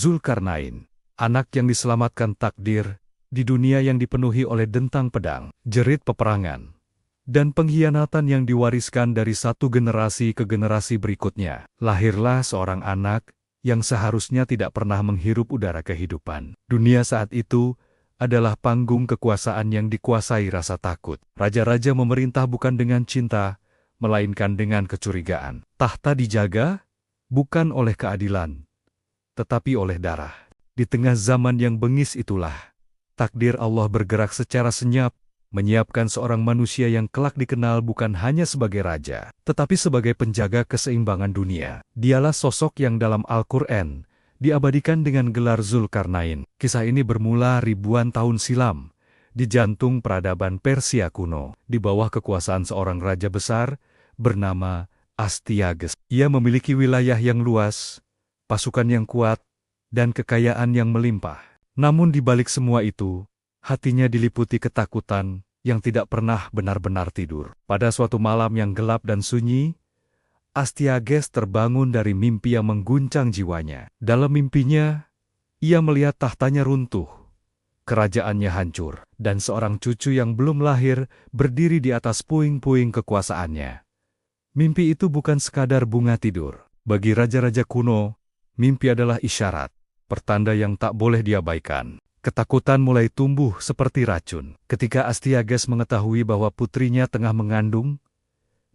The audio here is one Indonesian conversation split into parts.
Zulkarnain, anak yang diselamatkan takdir, di dunia yang dipenuhi oleh dentang pedang, jerit peperangan, dan pengkhianatan yang diwariskan dari satu generasi ke generasi berikutnya. Lahirlah seorang anak yang seharusnya tidak pernah menghirup udara kehidupan. Dunia saat itu adalah panggung kekuasaan yang dikuasai rasa takut. Raja-raja memerintah bukan dengan cinta, melainkan dengan kecurigaan. Tahta dijaga bukan oleh keadilan, tetapi oleh darah. Di tengah zaman yang bengis itulah, takdir Allah bergerak secara senyap, menyiapkan seorang manusia yang kelak dikenal bukan hanya sebagai raja, tetapi sebagai penjaga keseimbangan dunia. Dialah sosok yang dalam Al-Quran diabadikan dengan gelar Zulkarnain. Kisah ini bermula ribuan tahun silam, di jantung peradaban Persia kuno, di bawah kekuasaan seorang raja besar bernama Astyages. Ia memiliki wilayah yang luas, pasukan yang kuat, dan kekayaan yang melimpah. Namun di balik semua itu, hatinya diliputi ketakutan yang tidak pernah benar-benar tidur. Pada suatu malam yang gelap dan sunyi, Astyages terbangun dari mimpi yang mengguncang jiwanya. Dalam mimpinya, ia melihat tahtanya runtuh, kerajaannya hancur, dan seorang cucu yang belum lahir berdiri di atas puing-puing kekuasaannya. Mimpi itu bukan sekadar bunga tidur. Bagi raja-raja kuno, mimpi adalah isyarat, pertanda yang tak boleh diabaikan. Ketakutan mulai tumbuh seperti racun. Ketika Astyages mengetahui bahwa putrinya tengah mengandung,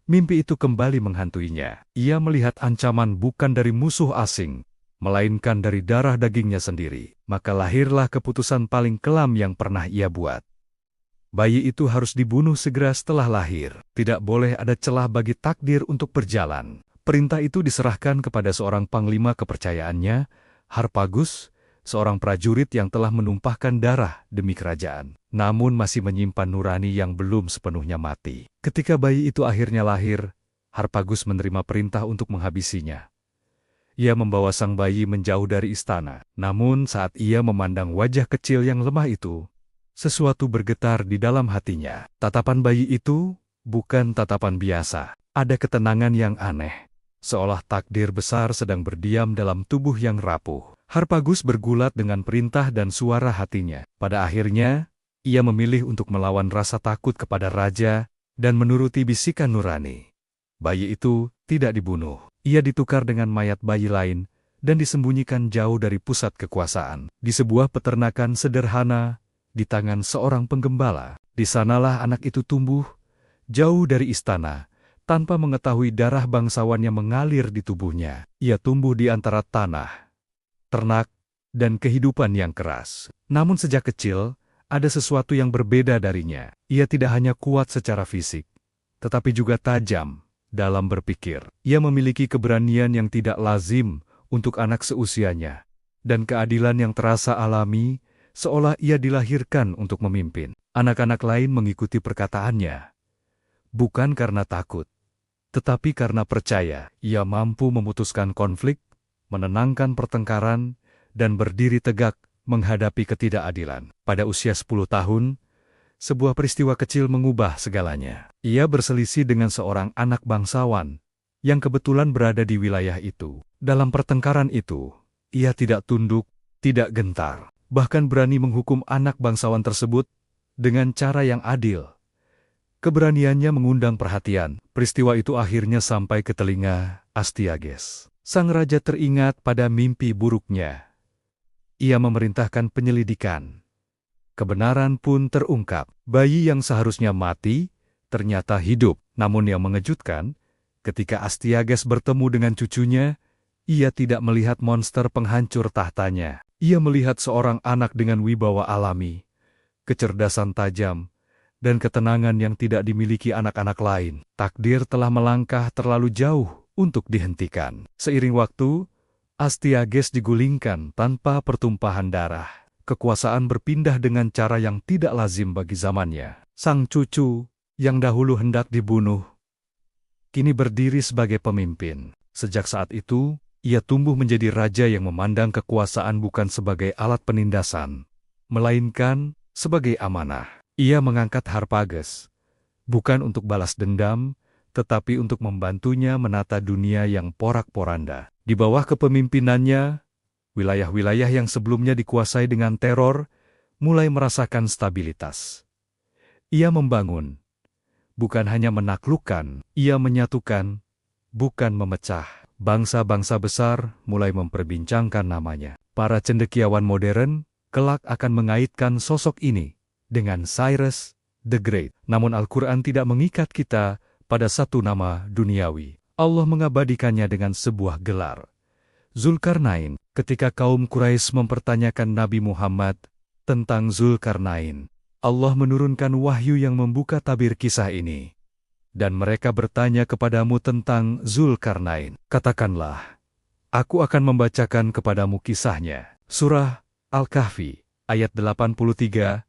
mimpi itu kembali menghantuinya. Ia melihat ancaman bukan dari musuh asing, melainkan dari darah dagingnya sendiri. Maka lahirlah keputusan paling kelam yang pernah ia buat. Bayi itu harus dibunuh segera setelah lahir. Tidak boleh ada celah bagi takdir untuk berjalan. Perintah itu diserahkan kepada seorang panglima kepercayaannya, Harpagus, seorang prajurit yang telah menumpahkan darah demi kerajaan, namun masih menyimpan nurani yang belum sepenuhnya mati. Ketika bayi itu akhirnya lahir, Harpagus menerima perintah untuk menghabisinya. Ia membawa sang bayi menjauh dari istana. Namun saat ia memandang wajah kecil yang lemah itu, sesuatu bergetar di dalam hatinya. Tatapan bayi itu bukan tatapan biasa. Ada ketenangan yang aneh, seolah takdir besar sedang berdiam dalam tubuh yang rapuh. Harpagus bergulat dengan perintah dan suara hatinya. Pada akhirnya, ia memilih untuk melawan rasa takut kepada raja dan menuruti bisikan nurani. Bayi itu tidak dibunuh. Ia ditukar dengan mayat bayi lain dan disembunyikan jauh dari pusat kekuasaan. Di sebuah peternakan sederhana, di tangan seorang penggembala. Di sanalah anak itu tumbuh, jauh dari istana, tanpa mengetahui darah bangsawannya mengalir di tubuhnya. Ia tumbuh di antara tanah, ternak, dan kehidupan yang keras. Namun sejak kecil, ada sesuatu yang berbeda darinya. Ia tidak hanya kuat secara fisik, tetapi juga tajam dalam berpikir. Ia memiliki keberanian yang tidak lazim untuk anak seusianya, dan keadilan yang terasa alami, seolah ia dilahirkan untuk memimpin. Anak-anak lain mengikuti perkataannya, bukan karena takut, tetapi karena percaya ia mampu memutuskan konflik, menenangkan pertengkaran, dan berdiri tegak menghadapi ketidakadilan. Pada usia 10 tahun, sebuah peristiwa kecil mengubah segalanya. Ia berselisih dengan seorang anak bangsawan yang kebetulan berada di wilayah itu. Dalam pertengkaran itu, ia tidak tunduk, tidak gentar, bahkan berani menghukum anak bangsawan tersebut dengan cara yang adil. Keberaniannya mengundang perhatian. Peristiwa itu akhirnya sampai ke telinga Astyages. Sang raja teringat pada mimpi buruknya. Ia memerintahkan penyelidikan. Kebenaran pun terungkap. Bayi yang seharusnya mati, ternyata hidup. Namun yang mengejutkan, ketika Astyages bertemu dengan cucunya, ia tidak melihat monster penghancur tahtanya. Ia melihat seorang anak dengan wibawa alami, kecerdasan tajam, dan ketenangan yang tidak dimiliki anak-anak lain. Takdir telah melangkah terlalu jauh untuk dihentikan. Seiring waktu, Astyages digulingkan tanpa pertumpahan darah. Kekuasaan berpindah dengan cara yang tidak lazim bagi zamannya. Sang cucu, yang dahulu hendak dibunuh, kini berdiri sebagai pemimpin. Sejak saat itu, ia tumbuh menjadi raja yang memandang kekuasaan bukan sebagai alat penindasan, melainkan sebagai amanah. Ia mengangkat Harpagus, bukan untuk balas dendam, tetapi untuk membantunya menata dunia yang porak-poranda. Di bawah kepemimpinannya, Wilayah-wilayah yang sebelumnya dikuasai dengan teror mulai merasakan stabilitas. Ia membangun, bukan hanya menaklukkan, ia menyatukan, bukan memecah. Bangsa-bangsa besar mulai memperbincangkan namanya. Para cendekiawan modern kelak akan mengaitkan sosok ini dengan Cyrus the Great. Namun Al-Quran tidak mengikat kita pada satu nama duniawi. Allah mengabadikannya dengan sebuah gelar. Zulkarnain. Ketika kaum Quraisy mempertanyakan Nabi Muhammad tentang Zulkarnain, Allah menurunkan wahyu yang membuka tabir kisah ini. Dan mereka bertanya kepadamu tentang Zulkarnain. Katakanlah, aku akan membacakan kepadamu kisahnya. Surah Al-Kahfi, ayat 83,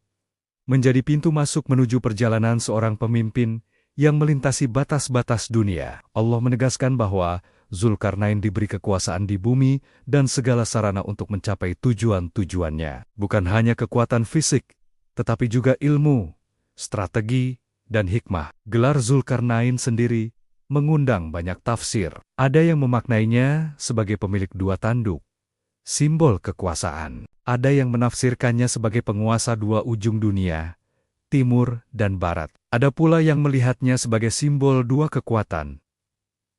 menjadi pintu masuk menuju perjalanan seorang pemimpin yang melintasi batas-batas dunia. Allah menegaskan bahwa Zulkarnain diberi kekuasaan di bumi dan segala sarana untuk mencapai tujuan-tujuannya. Bukan hanya kekuatan fisik, tetapi juga ilmu, strategi, dan hikmah. Gelar Zulkarnain sendiri mengundang banyak tafsir. Ada yang memaknainya sebagai pemilik dua tanduk, simbol kekuasaan. Ada yang menafsirkannya sebagai penguasa dua ujung dunia, timur dan barat. Ada pula yang melihatnya sebagai simbol dua kekuatan,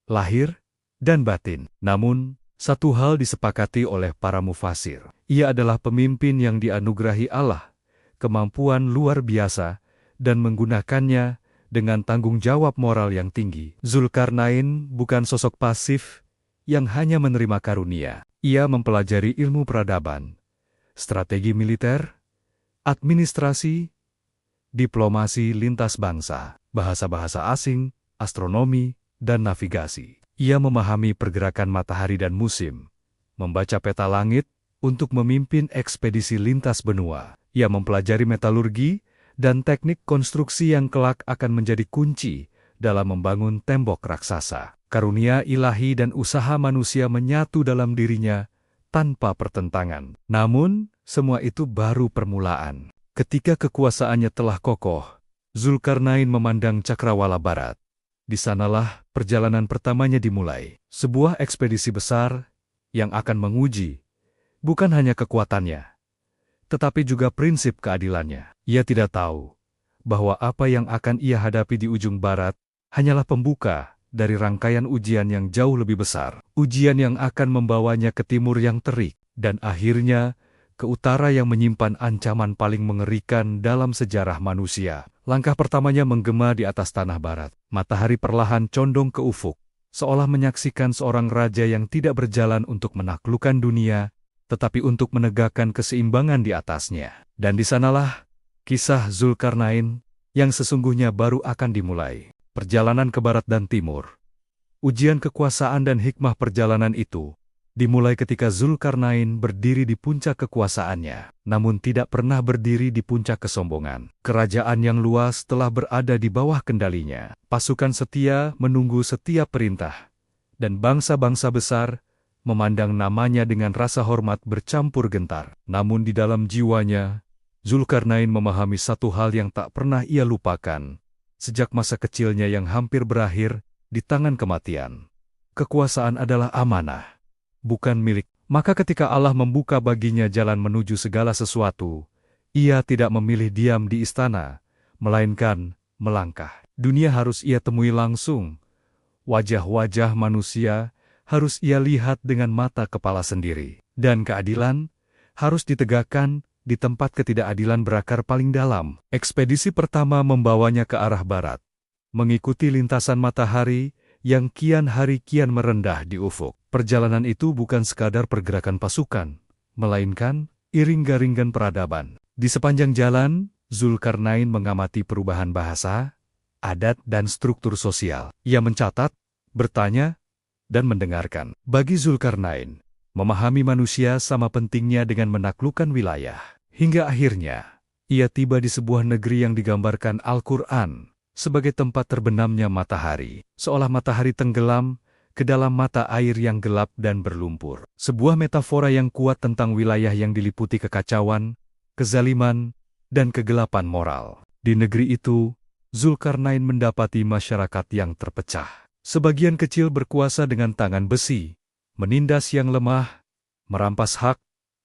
lahir dan batin. Namun, satu hal disepakati oleh para mufasir. Ia adalah pemimpin yang dianugerahi Allah, kemampuan luar biasa, dan menggunakannya dengan tanggung jawab moral yang tinggi. Zulkarnain bukan sosok pasif yang hanya menerima karunia. Ia mempelajari ilmu peradaban, strategi militer, administrasi, diplomasi lintas bangsa, bahasa-bahasa asing, astronomi, dan navigasi. Ia memahami pergerakan matahari dan musim, membaca peta langit untuk memimpin ekspedisi lintas benua. Ia mempelajari metalurgi dan teknik konstruksi yang kelak akan menjadi kunci dalam membangun tembok raksasa. Karunia ilahi dan usaha manusia menyatu dalam dirinya tanpa pertentangan. Namun, semua itu baru permulaan. Ketika kekuasaannya telah kokoh, Zulkarnain memandang cakrawala barat. Di sanalah perjalanan pertamanya dimulai. Sebuah ekspedisi besar yang akan menguji bukan hanya kekuatannya, tetapi juga prinsip keadilannya. Ia tidak tahu bahwa apa yang akan ia hadapi di ujung barat hanyalah pembuka dari rangkaian ujian yang jauh lebih besar. Ujian yang akan membawanya ke timur yang terik, dan akhirnya ke utara yang menyimpan ancaman paling mengerikan dalam sejarah manusia. Langkah pertamanya menggema di atas tanah barat. Matahari perlahan condong ke ufuk, seolah menyaksikan seorang raja yang tidak berjalan untuk menaklukkan dunia, tetapi untuk menegakkan keseimbangan di atasnya. Dan di sanalah kisah Zulkarnain yang sesungguhnya baru akan dimulai. Perjalanan ke barat dan timur. Ujian kekuasaan dan hikmah perjalanan itu dimulai ketika Zulkarnain berdiri di puncak kekuasaannya, namun tidak pernah berdiri di puncak kesombongan. Kerajaan yang luas telah berada di bawah kendalinya. Pasukan setia menunggu setiap perintah, dan bangsa-bangsa besar memandang namanya dengan rasa hormat bercampur gentar. Namun di dalam jiwanya, Zulkarnain memahami satu hal yang tak pernah ia lupakan sejak masa kecilnya yang hampir berakhir di tangan kematian. Kekuasaan adalah amanah, bukan milik. Maka ketika Allah membuka baginya jalan menuju segala sesuatu, ia tidak memilih diam di istana, melainkan melangkah. Dunia harus ia temui langsung. Wajah-wajah manusia harus ia lihat dengan mata kepala sendiri. Dan keadilan harus ditegakkan di tempat ketidakadilan berakar paling dalam. Ekspedisi pertama membawanya ke arah barat, mengikuti lintasan matahari yang kian hari kian merendah di ufuk. Perjalanan itu bukan sekadar pergerakan pasukan, melainkan iring-iringan peradaban. Di sepanjang jalan, Zulkarnain mengamati perubahan bahasa, adat, dan struktur sosial. Ia mencatat, bertanya, dan mendengarkan. Bagi Zulkarnain, memahami manusia sama pentingnya dengan menaklukkan wilayah. Hingga akhirnya, ia tiba di sebuah negeri yang digambarkan Al-Quran sebagai tempat terbenamnya matahari. Seolah matahari tenggelam ke dalam mata air yang gelap dan berlumpur. Sebuah metafora yang kuat tentang wilayah yang diliputi kekacauan, kezaliman, dan kegelapan moral. Di negeri itu, Zulkarnain mendapati masyarakat yang terpecah. Sebagian kecil berkuasa dengan tangan besi, menindas yang lemah, merampas hak,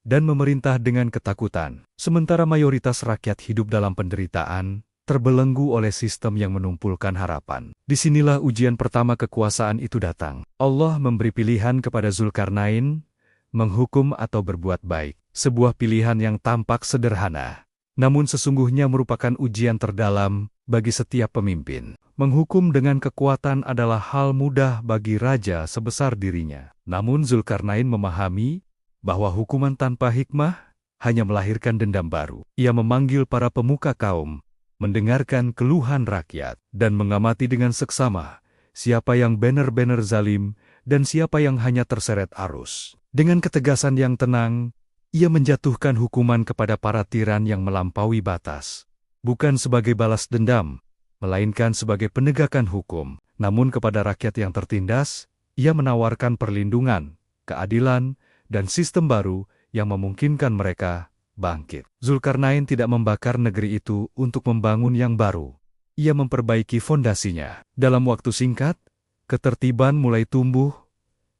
dan memerintah dengan ketakutan. Sementara mayoritas rakyat hidup dalam penderitaan, terbelenggu oleh sistem yang menumpulkan harapan. Disinilah ujian pertama kekuasaan itu datang. Allah memberi pilihan kepada Zulkarnain, menghukum atau berbuat baik. Sebuah pilihan yang tampak sederhana, namun sesungguhnya merupakan ujian terdalam bagi setiap pemimpin. Menghukum dengan kekuatan adalah hal mudah bagi raja sebesar dirinya. Namun Zulkarnain memahami bahwa hukuman tanpa hikmah hanya melahirkan dendam baru. Ia memanggil para pemuka kaum, mendengarkan keluhan rakyat, dan mengamati dengan seksama siapa yang benar-benar zalim dan siapa yang hanya terseret arus. Dengan ketegasan yang tenang, ia menjatuhkan hukuman kepada para tiran yang melampaui batas, bukan sebagai balas dendam, melainkan sebagai penegakan hukum. Namun kepada rakyat yang tertindas, ia menawarkan perlindungan, keadilan, dan sistem baru yang memungkinkan mereka bangkit. Zulkarnain tidak membakar negeri itu untuk membangun yang baru. Ia memperbaiki fondasinya. Dalam waktu singkat, ketertiban mulai tumbuh,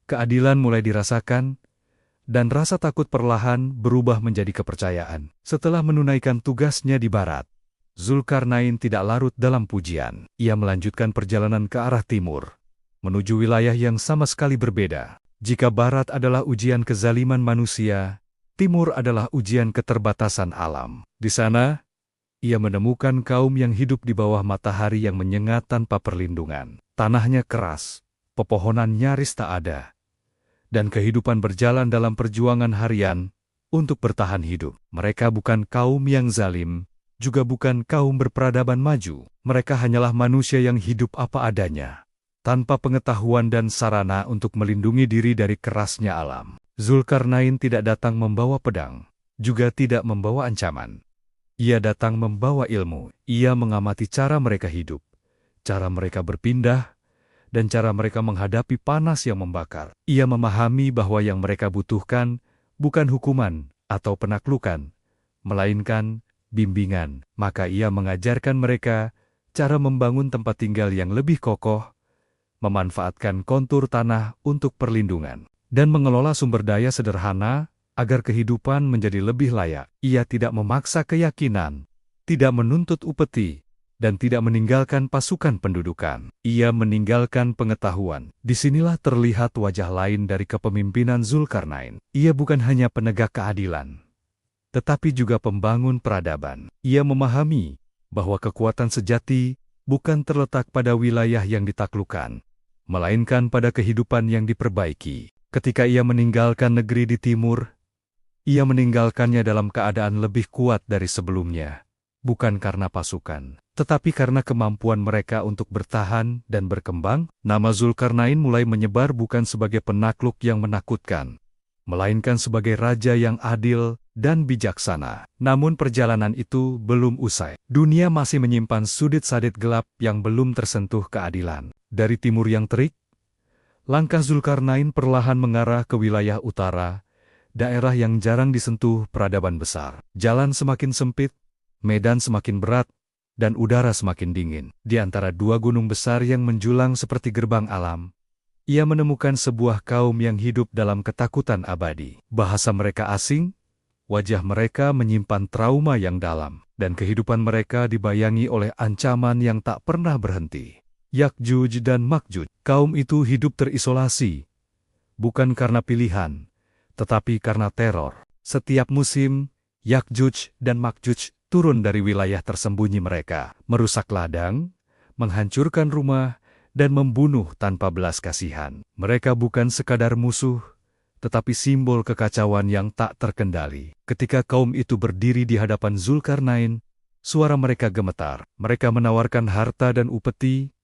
keadilan mulai dirasakan, dan rasa takut perlahan berubah menjadi kepercayaan. Setelah menunaikan tugasnya di barat, Zulkarnain tidak larut dalam pujian. Ia melanjutkan perjalanan ke arah timur, menuju wilayah yang sama sekali berbeda. Jika barat adalah ujian kezaliman manusia, timur adalah ujian keterbatasan alam. Di sana, ia menemukan kaum yang hidup di bawah matahari yang menyengat tanpa perlindungan. Tanahnya keras, pepohonan nyaris tak ada, dan kehidupan berjalan dalam perjuangan harian untuk bertahan hidup. Mereka bukan kaum yang zalim, juga bukan kaum berperadaban maju. Mereka hanyalah manusia yang hidup apa adanya, tanpa pengetahuan dan sarana untuk melindungi diri dari kerasnya alam. Zulkarnain tidak datang membawa pedang, juga tidak membawa ancaman. Ia datang membawa ilmu. Ia mengamati cara mereka hidup, cara mereka berpindah, dan cara mereka menghadapi panas yang membakar. Ia memahami bahwa yang mereka butuhkan bukan hukuman atau penaklukan, melainkan bimbingan. Maka ia mengajarkan mereka cara membangun tempat tinggal yang lebih kokoh, memanfaatkan kontur tanah untuk perlindungan, dan mengelola sumber daya sederhana agar kehidupan menjadi lebih layak. Ia tidak memaksa keyakinan, tidak menuntut upeti, dan tidak meninggalkan pasukan pendudukan. Ia meninggalkan pengetahuan. Disinilah terlihat wajah lain dari kepemimpinan Zulkarnain. Ia bukan hanya penegak keadilan, tetapi juga pembangun peradaban. Ia memahami bahwa kekuatan sejati bukan terletak pada wilayah yang ditaklukkan, melainkan pada kehidupan yang diperbaiki. Ketika ia meninggalkan negeri di timur, ia meninggalkannya dalam keadaan lebih kuat dari sebelumnya, bukan karena pasukan, tetapi karena kemampuan mereka untuk bertahan dan berkembang. Nama Zulkarnain mulai menyebar bukan sebagai penakluk yang menakutkan, melainkan sebagai raja yang adil dan bijaksana. Namun perjalanan itu belum usai. Dunia masih menyimpan sudut-sudut gelap yang belum tersentuh keadilan. Dari timur yang terik, langkah Zulkarnain perlahan mengarah ke wilayah utara, daerah yang jarang disentuh peradaban besar. Jalan semakin sempit, medan semakin berat, dan udara semakin dingin. Di antara dua gunung besar yang menjulang seperti gerbang alam, ia menemukan sebuah kaum yang hidup dalam ketakutan abadi. Bahasa mereka asing, wajah mereka menyimpan trauma yang dalam, dan kehidupan mereka dibayangi oleh ancaman yang tak pernah berhenti. Yakjuj dan Makjuj. Kaum itu hidup terisolasi, bukan karena pilihan, tetapi karena teror. Setiap musim, Yakjuj dan Makjuj turun dari wilayah tersembunyi mereka, merusak ladang, menghancurkan rumah, dan membunuh tanpa belas kasihan. Mereka bukan sekadar musuh, tetapi simbol kekacauan yang tak terkendali. Ketika kaum itu berdiri di hadapan Zulkarnain, suara mereka gemetar. Mereka menawarkan harta dan upeti,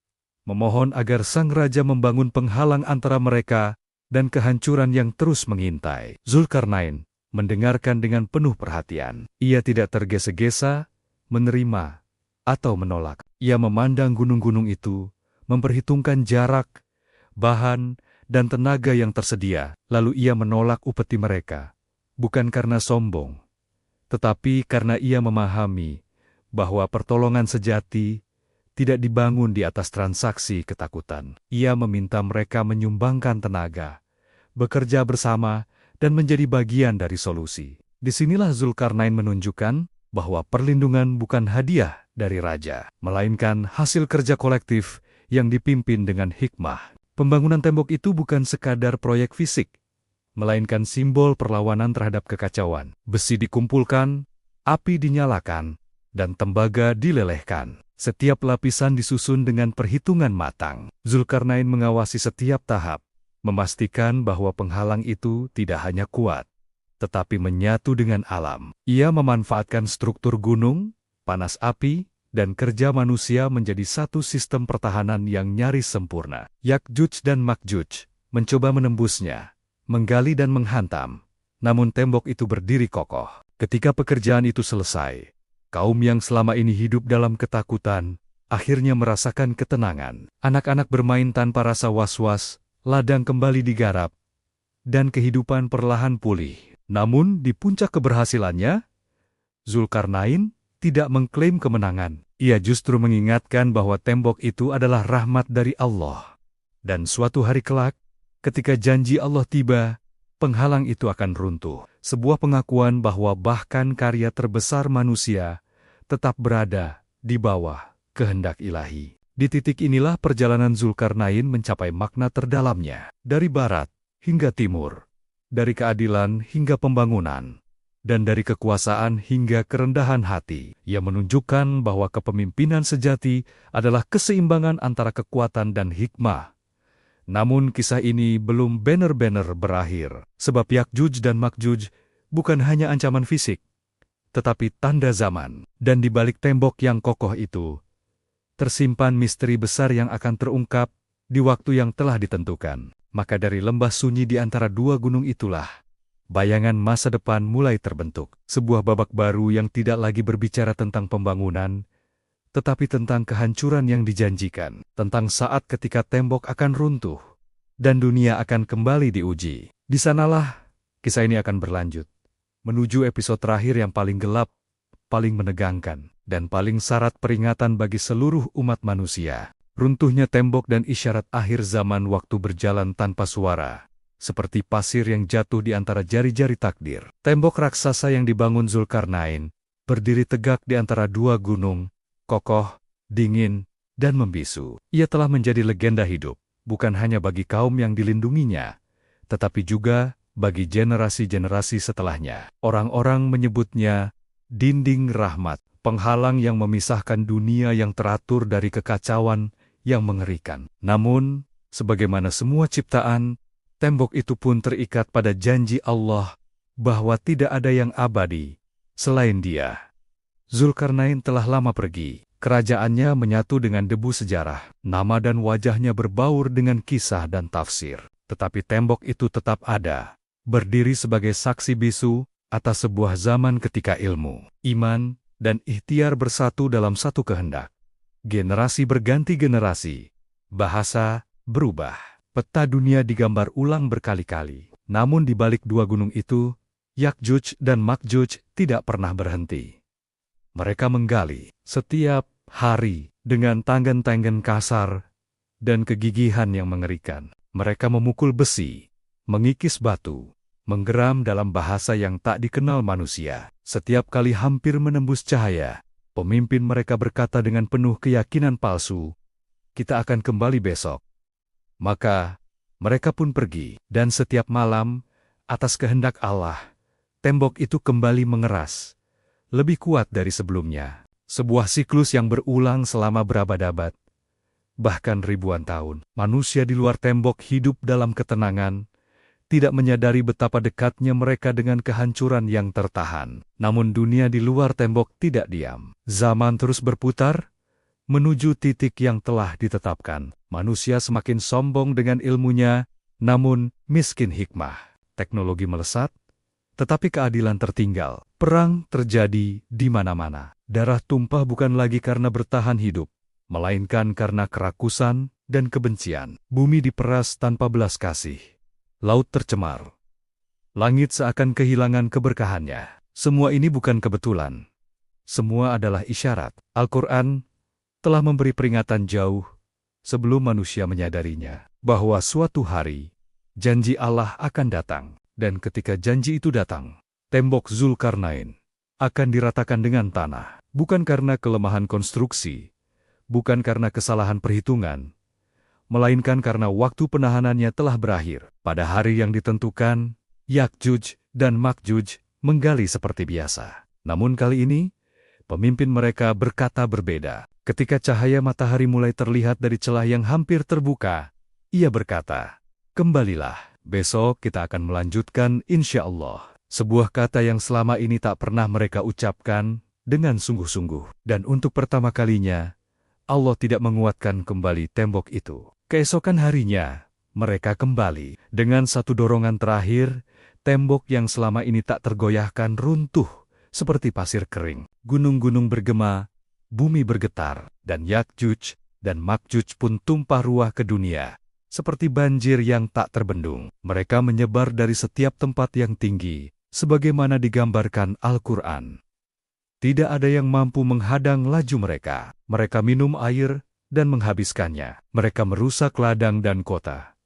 memohon agar sang raja membangun penghalang antara mereka dan kehancuran yang terus mengintai. Zulkarnain mendengarkan dengan penuh perhatian. Ia tidak tergesa-gesa, menerima, atau menolak. Ia memandang gunung-gunung itu, memperhitungkan jarak, bahan, dan tenaga yang tersedia. Lalu ia menolak upeti mereka, bukan karena sombong, tetapi karena ia memahami bahwa pertolongan sejati tidak dibangun di atas transaksi ketakutan. Ia meminta mereka menyumbangkan tenaga, bekerja bersama, dan menjadi bagian dari solusi. Disinilah Zulkarnain menunjukkan bahwa perlindungan bukan hadiah dari raja, melainkan hasil kerja kolektif yang dipimpin dengan hikmah. Pembangunan tembok itu bukan sekadar proyek fisik, melainkan simbol perlawanan terhadap kekacauan. Besi dikumpulkan, api dinyalakan, dan tembaga dilelehkan. Setiap lapisan disusun dengan perhitungan matang. Zulkarnain mengawasi setiap tahap, memastikan bahwa penghalang itu tidak hanya kuat, tetapi menyatu dengan alam. Ia memanfaatkan struktur gunung, panas api, dan kerja manusia menjadi satu sistem pertahanan yang nyaris sempurna. Yakjuj dan Makjuj mencoba menembusnya, menggali dan menghantam, namun tembok itu berdiri kokoh. Ketika pekerjaan itu selesai, kaum yang selama ini hidup dalam ketakutan akhirnya merasakan ketenangan. Anak-anak bermain tanpa rasa was-was, ladang kembali digarap, dan kehidupan perlahan pulih. Namun di puncak keberhasilannya, Zulkarnain tidak mengklaim kemenangan. Ia justru mengingatkan bahwa tembok itu adalah rahmat dari Allah. Dan suatu hari kelak, ketika janji Allah tiba, penghalang itu akan runtuh. Sebuah pengakuan bahwa bahkan karya terbesar manusia tetap berada di bawah kehendak ilahi. Di titik inilah perjalanan Zulkarnain mencapai makna terdalamnya. Dari barat hingga timur, dari keadilan hingga pembangunan, dan dari kekuasaan hingga kerendahan hati. Ia menunjukkan bahwa kepemimpinan sejati adalah keseimbangan antara kekuatan dan hikmah. Namun kisah ini belum benar-benar berakhir, sebab Yakjuj dan Makjuj bukan hanya ancaman fisik, tetapi tanda zaman. Dan di balik tembok yang kokoh itu, tersimpan misteri besar yang akan terungkap di waktu yang telah ditentukan. Maka dari lembah sunyi di antara dua gunung itulah, bayangan masa depan mulai terbentuk. Sebuah babak baru yang tidak lagi berbicara tentang pembangunan, tetapi tentang kehancuran yang dijanjikan, tentang saat ketika tembok akan runtuh, dan dunia akan kembali diuji. Di sanalah kisah ini akan berlanjut, menuju episode terakhir yang paling gelap, paling menegangkan, dan paling syarat peringatan bagi seluruh umat manusia. Runtuhnya tembok dan isyarat akhir zaman waktu berjalan tanpa suara, seperti pasir yang jatuh di antara jari-jari takdir. Tembok raksasa yang dibangun Zulkarnain berdiri tegak di antara dua gunung, kokoh, dingin, dan membisu. Ia telah menjadi legenda hidup, bukan hanya bagi kaum yang dilindunginya, tetapi juga bagi generasi-generasi setelahnya. Orang-orang menyebutnya dinding rahmat, penghalang yang memisahkan dunia yang teratur dari kekacauan yang mengerikan. Namun, sebagaimana semua ciptaan, tembok itu pun terikat pada janji Allah bahwa tidak ada yang abadi selain Dia. Zulkarnain telah lama pergi. Kerajaannya menyatu dengan debu sejarah. Nama dan wajahnya berbaur dengan kisah dan tafsir. Tetapi tembok itu tetap ada, berdiri sebagai saksi bisu atas sebuah zaman ketika ilmu, iman, dan ikhtiar bersatu dalam satu kehendak. Generasi berganti generasi, bahasa berubah, peta dunia digambar ulang berkali-kali. Namun di balik dua gunung itu, Yakjuj dan Makjuj tidak pernah berhenti. Mereka menggali setiap hari dengan tangan-tangan kasar dan kegigihan yang mengerikan. Mereka memukul besi, mengikis batu, menggeram dalam bahasa yang tak dikenal manusia. Setiap kali hampir menembus cahaya, pemimpin mereka berkata dengan penuh keyakinan palsu, "Kita akan kembali besok." Maka mereka pun pergi, dan setiap malam, atas kehendak Allah, tembok itu kembali mengeras, lebih kuat dari sebelumnya. Sebuah siklus yang berulang selama berabad-abad, bahkan ribuan tahun. Manusia di luar tembok hidup dalam ketenangan, tidak menyadari betapa dekatnya mereka dengan kehancuran yang tertahan. Namun dunia di luar tembok tidak diam. Zaman terus berputar, menuju titik yang telah ditetapkan. Manusia semakin sombong dengan ilmunya, namun miskin hikmah. Teknologi melesat, tetapi keadilan tertinggal. Perang terjadi di mana-mana. Darah tumpah bukan lagi karena bertahan hidup, melainkan karena kerakusan dan kebencian. Bumi diperas tanpa belas kasih. Laut tercemar. Langit seakan kehilangan keberkahannya. Semua ini bukan kebetulan. Semua adalah isyarat. Al-Quran telah memberi peringatan jauh sebelum manusia menyadarinya, bahwa suatu hari janji Allah akan datang. Dan ketika janji itu datang, tembok Zulkarnain akan diratakan dengan tanah. Bukan karena kelemahan konstruksi, bukan karena kesalahan perhitungan, melainkan karena waktu penahanannya telah berakhir. Pada hari yang ditentukan, Yakjuj dan Makjuj menggali seperti biasa. Namun kali ini, pemimpin mereka berkata berbeda. Ketika cahaya matahari mulai terlihat dari celah yang hampir terbuka, ia berkata, "Kembalilah, besok kita akan melanjutkan insya Allah." Sebuah kata yang selama ini tak pernah mereka ucapkan dengan sungguh-sungguh. Dan untuk pertama kalinya, Allah tidak menguatkan kembali tembok itu. Keesokan harinya, mereka kembali. Dengan satu dorongan terakhir, tembok yang selama ini tak tergoyahkan runtuh seperti pasir kering. Gunung-gunung bergema, bumi bergetar, dan Yakjuj dan Makjuj pun tumpah ruah ke dunia. Seperti banjir yang tak terbendung, mereka menyebar dari setiap tempat yang tinggi, sebagaimana digambarkan Al-Quran. Tidak ada yang mampu menghadang laju mereka. Mereka minum air dan menghabiskannya. Mereka merusak ladang dan kota.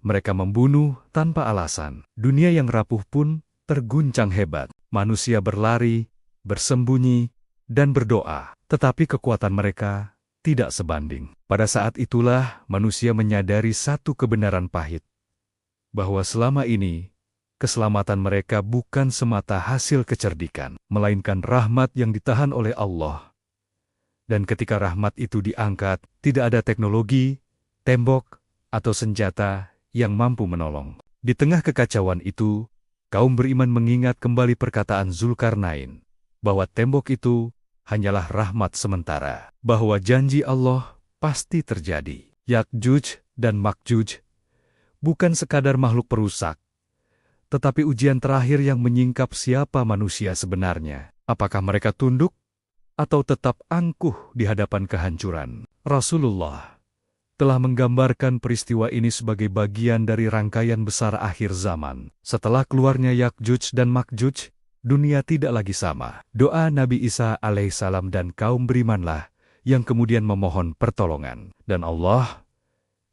Mereka membunuh tanpa alasan. Dunia yang rapuh pun terguncang hebat. Manusia berlari, bersembunyi, dan berdoa. Tetapi kekuatan mereka tidak sebanding. Pada saat itulah manusia menyadari satu kebenaran pahit. Bahwa selama ini, keselamatan mereka bukan semata hasil kecerdikan, melainkan rahmat yang ditahan oleh Allah. Dan ketika rahmat itu diangkat, tidak ada teknologi, tembok, atau senjata yang mampu menolong. Di tengah kekacauan itu, kaum beriman mengingat kembali perkataan Zulkarnain, bahwa tembok itu hanyalah rahmat sementara, bahwa janji Allah pasti terjadi. Yakjuj dan Makjuj bukan sekadar makhluk perusak, tetapi ujian terakhir yang menyingkap siapa manusia sebenarnya. Apakah mereka tunduk atau tetap angkuh di hadapan kehancuran? Rasulullah telah menggambarkan peristiwa ini sebagai bagian dari rangkaian besar akhir zaman. Setelah keluarnya Yakjuj dan Makjuj, dunia tidak lagi sama. Doa Nabi Isa alaihissalam dan kaum berimanlah yang kemudian memohon pertolongan. Dan Allah,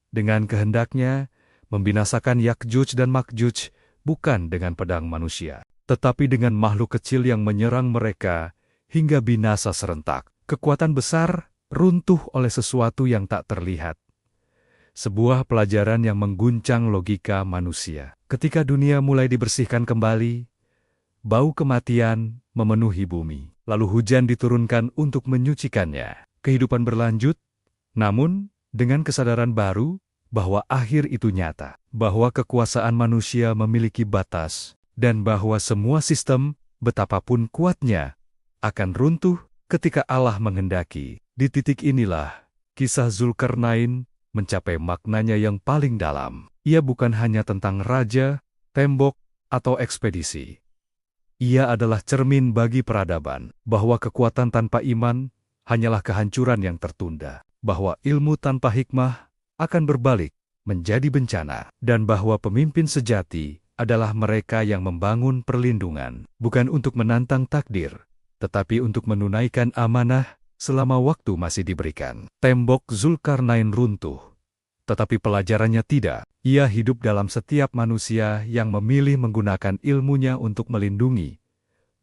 dengan kehendaknya, membinasakan Yakjuj dan Makjuj bukan dengan pedang manusia, tetapi dengan makhluk kecil yang menyerang mereka hingga binasa serentak. Kekuatan besar runtuh oleh sesuatu yang tak terlihat. Sebuah pelajaran yang mengguncang logika manusia. Ketika dunia mulai dibersihkan kembali, bau kematian memenuhi bumi. Lalu hujan diturunkan untuk menyucikannya. Kehidupan berlanjut, namun dengan kesadaran baru bahwa akhir itu nyata, bahwa kekuasaan manusia memiliki batas, dan bahwa semua sistem, betapapun kuatnya, akan runtuh ketika Allah menghendaki. Di titik inilah, kisah Zulkarnain mencapai maknanya yang paling dalam. Ia bukan hanya tentang raja, tembok, atau ekspedisi. Ia adalah cermin bagi peradaban, bahwa kekuatan tanpa iman hanyalah kehancuran yang tertunda, bahwa ilmu tanpa hikmah akan berbalik menjadi bencana, dan bahwa pemimpin sejati adalah mereka yang membangun perlindungan, bukan untuk menantang takdir, tetapi untuk menunaikan amanah selama waktu masih diberikan. Tembok Zulkarnain runtuh, tetapi pelajarannya tidak. Ia hidup dalam setiap manusia yang memilih menggunakan ilmunya untuk melindungi,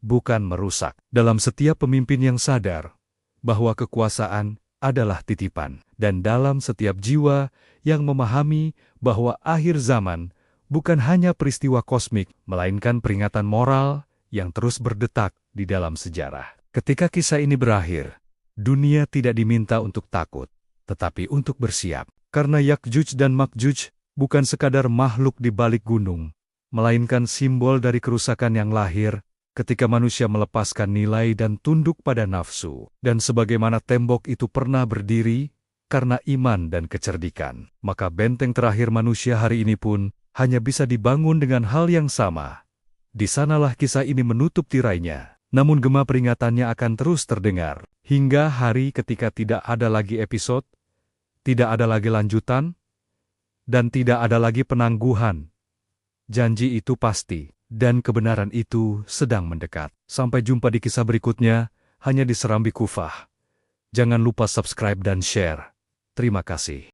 bukan merusak. Dalam setiap pemimpin yang sadar bahwa kekuasaan adalah titipan, dan dalam setiap jiwa yang memahami bahwa akhir zaman bukan hanya peristiwa kosmik, melainkan peringatan moral yang terus berdetak di dalam sejarah. Ketika kisah ini berakhir, dunia tidak diminta untuk takut, tetapi untuk bersiap. Karena Yakjuj dan Makjuj bukan sekadar makhluk di balik gunung, melainkan simbol dari kerusakan yang lahir ketika manusia melepaskan nilai dan tunduk pada nafsu. Dan sebagaimana tembok itu pernah berdiri karena iman dan kecerdikan, maka benteng terakhir manusia hari ini pun hanya bisa dibangun dengan hal yang sama. Di sanalah kisah ini menutup tirainya. Namun gema peringatannya akan terus terdengar, hingga hari ketika tidak ada lagi episode, tidak ada lagi lanjutan, dan tidak ada lagi penangguhan. Janji itu pasti, dan kebenaran itu sedang mendekat. Sampai jumpa di kisah berikutnya, hanya di Serambi Kufah. Jangan lupa subscribe dan share. Terima kasih.